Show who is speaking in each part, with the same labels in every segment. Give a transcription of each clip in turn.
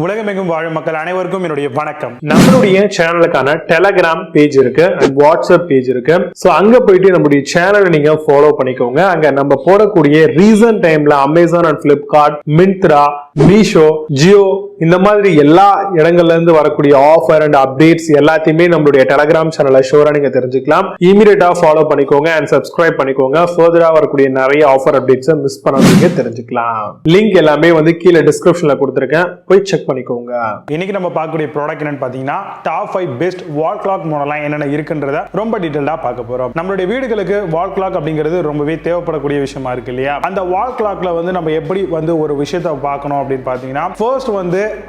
Speaker 1: உலகமெங்கும் வாழும் மக்கள் அனைவருக்கும் என்னுடைய வணக்கம். நம்மளுடைய சேனலுக்கான டெலகிராம் பேஜ் இருக்கு அண்ட் வாட்ஸ்அப் பேஜ் இருக்கு. சோ அங்க போயிட்டு நம்மளுடைய சேனலை நீங்க ஃபாலோ பண்ணிக்கோங்க. அங்க நம்ம போடக்கூடிய ரீசன்ட் டைம்ல Amazon and Flipkart, Myntra, Meesho, Jio இந்த மாதிரி எல்லா இடங்கள்ல இருந்து வரக்கூடிய ஆஃபர் அண்ட் அப்டேட்ஸ் எல்லாத்தையுமே நம்மளுடைய டெலகிராம் சேனல்ல ஷோரா நீங்க தெரிஞ்சுக்கலாம். இமீடியட்டா ஃபாலோ பண்ணிக்கோங்க அண்ட் சப்ஸ்கிரைப் பண்ணிக்கோங்க. ஃபர்தரா வரக்கூடிய நிறைய ஆஃபர் அப்டேட்ஸ் மிஸ் பண்ணாதீங்க, தெரிஞ்சுக்கலாம். லிங்க் எல்லாமே கீழே டிஸ்கிரிப்ஷன்ல கொடுத்திருக்கேன், போய் செக் பண்ணிக்கோங்க. இன்னைக்கு நம்ம பார்க்கக்கூடிய ப்ராடக்ட் என்னன்னு பாத்தீங்கன்னா டாப் 5 பெஸ்ட் வால் கிளாக் மாடல்லாம் என்னென்ன இருக்குன்றத ரொம்ப டீடைலா பார்க்க போறோம். நம்மளுடைய வீடுகளுக்கு வால் கிளாக் அப்படிங்கிறது ரொம்பவே தேவைப்படக்கூடிய விஷயமா இருக்கு இல்லையா? அந்த வால் கிளாக்ல நம்ம எப்படி ஒரு விஷயத்தை பார்க்கணும் அப்படின்னு பாத்தீங்கன்னா, ஃபர்ஸ்ட்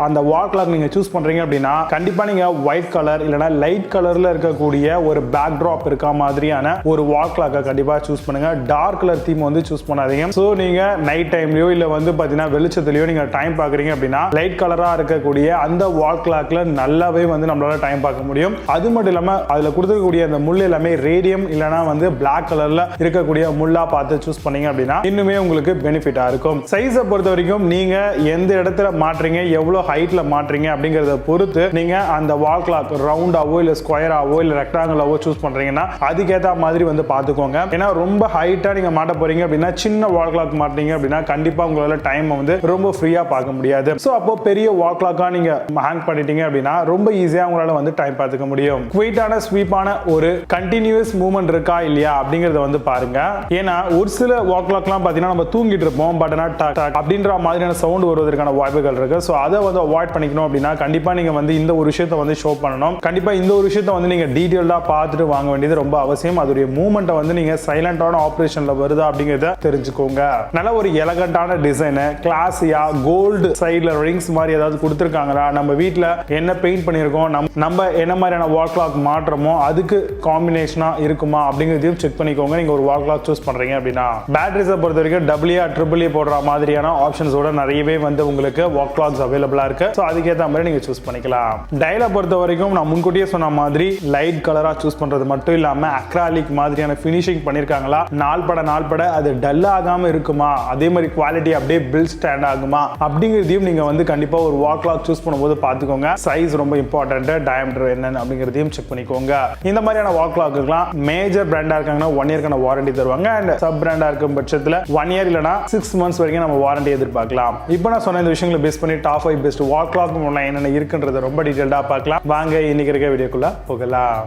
Speaker 1: அந்த வால் கிளாக் நீங்க சூஸ் பண்றீங்க அப்படின்னா கண்டிப்பா நீங்க ஒயிட் கலர் இல்லனா லைட் கலர்ல இருக்கக்கூடிய ஒரு பேக் டிராப் இருக்க மாதிரியான ஒரு வால் கிளாக்கை கண்டிப்பா சூஸ் பண்ணுங்க. டார்க் கலர் தீம் சூஸ் பண்ணாதீங்க. சோ நீங்க நைட் டைம்லயோ இல்ல பாத்தீங்கன்னா வெளிச்சத்திலயோ நீங்க டைம் பாக்குறீங்க அப்படின்னா லைட் கலரா இருக்கக்கூடிய அந்த வால் கிளாக்ல நல்லாவே நம்மளால டைம் பார்க்க முடியும். அது மட்டும் இல்லாம அதுல கொடுத்திருக்கக்கூடிய அந்த முள் எல்லாமே ரேடியம் இல்லனா பிளாக் கலர்ல இருக்கக்கூடிய முள்ளா பார்த்து சூஸ் பண்ணீங்க அப்படின்னா இன்னுமே உங்களுக்கு பெனிஃபிட்டா இருக்கும். சைஸை பொறுத்த வரைக்கும் நீங்க எந்த இடத்துல மாற்றீங்க, எவ்வளவு ஹைட்ல மாற்றீங்க அப்படிங்கறத பொறுத்து நீங்க அந்த வால் கிளாக் ரவுண்டாவோ இல்ல ஸ்கொயராவோ இல்ல ரெக்டாங்கிளாவோ சூஸ் பண்றீங்கன்னா அதுக்கேற்ற மாதிரி பாத்துக்கோங்க. ஏன்னா ரொம்ப ஹைட்டா நீங்க மாட்ட போறீங்க அப்படின்னா சின்ன வால் கிளாக் மாட்டீங்க அப்படின்னா கண்டிப்பா உங்களால டைம் ரொம்ப ஃப்ரீயா பார்க்க முடியாது. சோ அப்போ பெரிய வால் கிளாக்கா நீங்க ஹேங் பண்ணிட்டீங்க அப்படின்னா ரொம்ப ஈஸியா உங்களால டைம் பார்த்துக்க முடியும். குயிட்டான ஸ்வீப்பான ஒரு கண்டினியூஸ் மூவ்மெண்ட் இருக்கா இல்லையா அப்படிங்கறத பாருங்க. ஏன்னா ஒரு சில வால் கிளாக்லாம் பாத்தீங்கன்னா நம்ம தூங்கிட்டு இருப்போம், பட் அப்படின்ற மாதிரியான சவுண்ட் வருவதற்கான வாய்ப்புகள் இருக்கு. சோ அதை அவாய்ட் பண்ணிக்கணும் அப்படின்னா கண்டிப்பா நீங்க இந்த ஒரு விஷயத்தை ஷோ பண்ணணும். கண்டிப்பா இந்த ஒரு விஷயத்தை நீங்க டீடைலா பார்த்துட்டு வாங்க வேண்டியது ரொம்ப அவசியம். அதோட மூவ்மெண்ட்டை நீங்க சைலண்டான ஆபரேஷன்ல வருதா அப்படிங்கறத தெரிஞ்சுக்கோங்க. நல்ல ஒரு எலகண்டான டிசைன், கிளாஸியா கோல்டு சைடுல ரிங்ஸ் மாதிரி ஏதாவது கொடுத்திருக்காங்களா, நம்ம வீட்ல என்ன பெயிண்ட் பண்ணிருக்கோம், நம்ம என்ன மாதிரியான வால் கிளாக் மாற்றமோ அதுக்கு காம்பினேஷனா இருக்குமா அப்படிங்கறதையும் செக் பண்ணிக்கோங்க. நீங்க ஒரு வால் கிளாக் சூஸ் பண்றீங்க அப்படின்னா பேட்டரிஸை பொறுத்த வரைக்கும் AA போடுற மாதிரியான ஆப்ஷன்ஸோட நிறையவே உங்களுக்கு வால் கிளாக்ஸ் அவைலபிளா இருக்கு. சோ அதுக்கேற்ற மாதிரி நீங்க சூஸ் பண்ணிக்கலாம். டயலை பொறுத்த வரைக்கும் நான் முன்கூட்டியே சொன்ன மாதிரி லைட் கலரா சூஸ் பண்றது மட்டும் இல்லாம அக்ராலிக் மாதிரியான ஃபினிஷிங் பண்ணிருக்காங்களா, நாள்பட அது டல் ஆகாம இருக்குமா, அதே மாதிரி குவாலிட்டி அப்படியே பில் ஸ்டாண்ட் ஆகுமா அப்படிங்கறதையும் நீங்க கண்டிப்பா ஒரு வால் கிளாக் சூஸ் பண்ணும்போது பாத்துக்கோங்க. சைஸ் ரொம்ப இம்பார்ட்டன்ட், டயமீட்டர் என்னன்னு அப்படிங்கறதையும் செக் பண்ணிக்கோங்க. இந்த மாதிரியான வால் கிளாக்குலாம் மேஜர் பிராண்டா இருக்காங்கன்னா 1 இயர்க்கான வாரண்டி தருவாங்க. அண்ட் சப் பிராண்டா இருக்கும் பட்சத்துல 1 இயர் இல்லனா 6 months வரைக்கும் நம்ம வாரண்டி எதிர்பார்க்கலாம். இப்போ நான் சொன்ன இந்த விஷயங்களை பேஸ் பண்ணி டாப் 5 பெஸ்ட் வால் கிளாக் என்னென்ன இருக்குன்றத ரொம்ப டீடைலா பார்க்கலாம். வாங்க இன்னைக்கு இருக்க வீடியோக்குள்ள போகலாம்.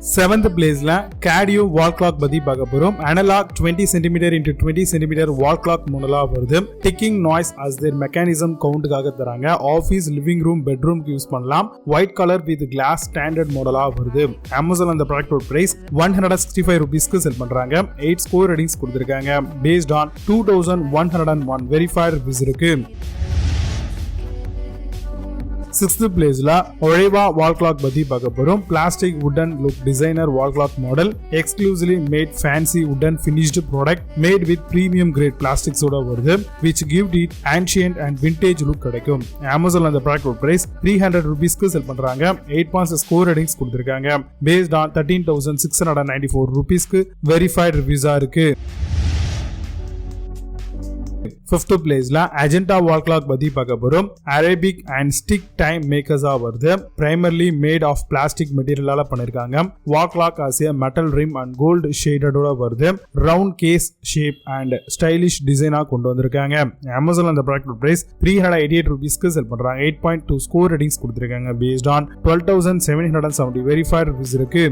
Speaker 2: 7th பிளேஸ்ல Kadio வால் கிளாக் பத்தி பார்க்க போறோம். Analog 20 cm into 20 cm wall clock மாடலா வருது. Ticking noise as their mechanism கவுண்ட்காக தராங்க. ஆபீஸ், லிவிங் ரூம், பெட்ரூம்க்கு யூஸ் பண்ணலாம். White colour with glass standard மாடலா வருது. Amazon அந்த ப்ராடக்ட் பிரைஸ் 165 rupeesக்கு செல் பண்றாங்க. 8 ஸ்கோர் ரேட்டிங்ஸ் கொடுத்திருக்காங்க. based on 2101 வெரிஃபைட் ரிவ்யூஸ் இருக்கு. 6th பிளேஸ்ல Oreva வால் கிளாக் பத்தி பார்க்க போறோம். Plastic wooden look designer wall clock model, exclusively made fancy wooden finished product made with premium grade பிளாஸ்டிக்ஸோட வருது, which give it ancient and vintage look கிடைக்கும். Amazon அந்த product price 300 rupeesக்கு செல் பண்றாங்க. 8 ஸ்கோர் ரேட்டிங்ஸ் கொடுத்திருக்காங்க. based on 13,694 rupeesக்கு verified ரிவ்யூஸா இருக்கு. 5th பிளேஸ்ல Ajanta வால் கிளாக் பத்தி பார்க்க போறோம். அரேபிக் அண்ட் ஸ்டிக் டைம் மேக்கர்ஸா வருது. primarily made of plastic மெட்டீரியலால பண்ணிருக்காங்க. வால் கிளாக் ஆசிய மெட்டல் ரிம் அண்ட் கோல்டு ஷேடடோட வருது. Round case shape and stylish டிசைனா கொண்டு வந்திருக்காங்க. Amazon அந்த ப்ராடக்ட் பிரைஸ் 388 rupeesக்கு செல் பண்றாங்க. 8.2 ஸ்கோர் ரேட்டிங்ஸ் கொடுத்திருக்காங்க. based on 12,770 வெரிஃபைட் ரிவ்யூஸ் இருக்கு.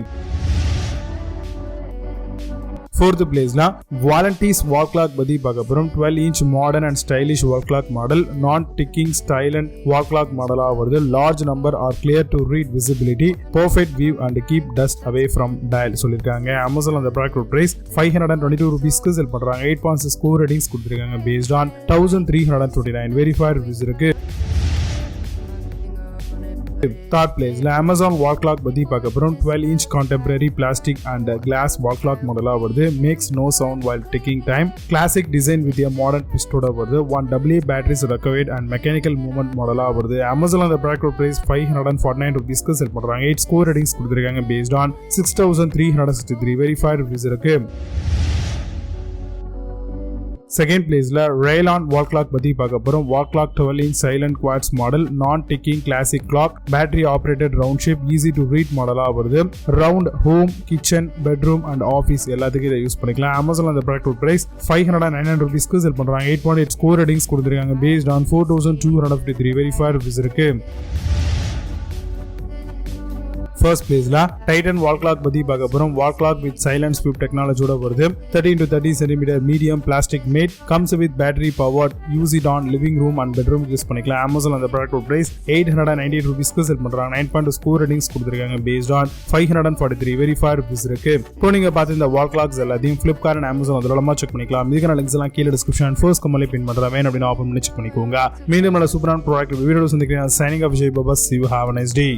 Speaker 2: 4th பிளேஸ்ல Volantis வால் கிளாக் பத்தி பார்க்க போறோம். 12-inch modern and stylish wall clock model, non ticking style and wall clock மாடலா வருது. Large number are clear to read visibility, perfect view and keep dust away from dial சொல்லிருக்காங்க. Amazon அந்த product price 522 rupeesக்கு sell பண்றாங்க. 8 score ratings கொடுத்திருக்காங்க. based on 1329 verified reviews இருக்கு. 3rd பிளேஸ்ல Amazon வால் clock பத்தி பார்க்க போறோம். 12-inch contemporary plastic and glass wall clock மாடலா வருது. makes no sound while taking time, classic design with a modern twist ஓட வருது. 1 AA batteries required and mechanical movement மாடலா வருது. Amazon அந்த ப்ராடக்ட் பிரைஸ் 549 rupeesக்கு செல் பண்றாங்க. 8 ஸ்கோர் ரேட்டிங்ஸ் கொடுத்திருக்காங்க. based on 6,363 verified reviews இருக்கு. செகண்ட் பிளேஸ்ல Rylan வால் கிளாக் பத்தி பார்க்க போறோம். Wall clock 12 inch silent quartz model, non ticking classic clock, battery operated round shape, easy to read மாடலா வருது. Round home, kitchen, bedroom and office எல்லாத்துக்கும் இதை use பண்ணிக்கலாம். அமேசான் அந்த ப்ராடக்ட் பிரைஸ் 599 rupeesக்கு செல் பண்றாங்க. 8.8 ஸ்கோர் ரேட்டிங்ஸ் கொடுத்திருக்காங்க. பேஸ்ட் ஆன் 4253 வெரிஃபைட் ரிவ்யூஸ் இருக்கு. First பிளேஸ்ல டைட்டன் வால் கிளாக் பத்தி பார்க்க போறோம். Wall clock with silent sweep டெக்னாலஜியோட வருது. 13 to 30 cm medium plastic matte, comes with battery powered, use it on living room and bedroom use பண்ணிக்கலாம். Amazon அந்த product price 898 rupeesக்கு செல் பண்றாங்க. 9.2 ஸ்கோர் ரேட்டிங்ஸ் கொடுத்திருக்காங்க. பேஸ்ட் ஆன் 543 வெரிஃபைட் ரிவ்யூஸ் இருக்கு. இப்போ நீங்க பார்த்து இந்த வால் கிளாக்ஸ் எல்லாத்தையும் Flipkart and Amazon அதெல்லாம் செக் பண்ணிக்கலாம். இதுக்கான லிங்க்ஸ் எல்லாம் கீழே டிஸ்கிரிப்ஷன் ஃபர்ஸ்ட் கமெண்ட்ல பின் பண்றேன். வேணும் அப்படின்னு ஓபன் பண்ணி செக் பண்ணிக்கோங்க. மீண்டும் நல்ல சூப்பரான ப்ராடக்ட் வீடியோ சந்திக்கிறேன். Signing off Vijay Baba. See you, have a nice day.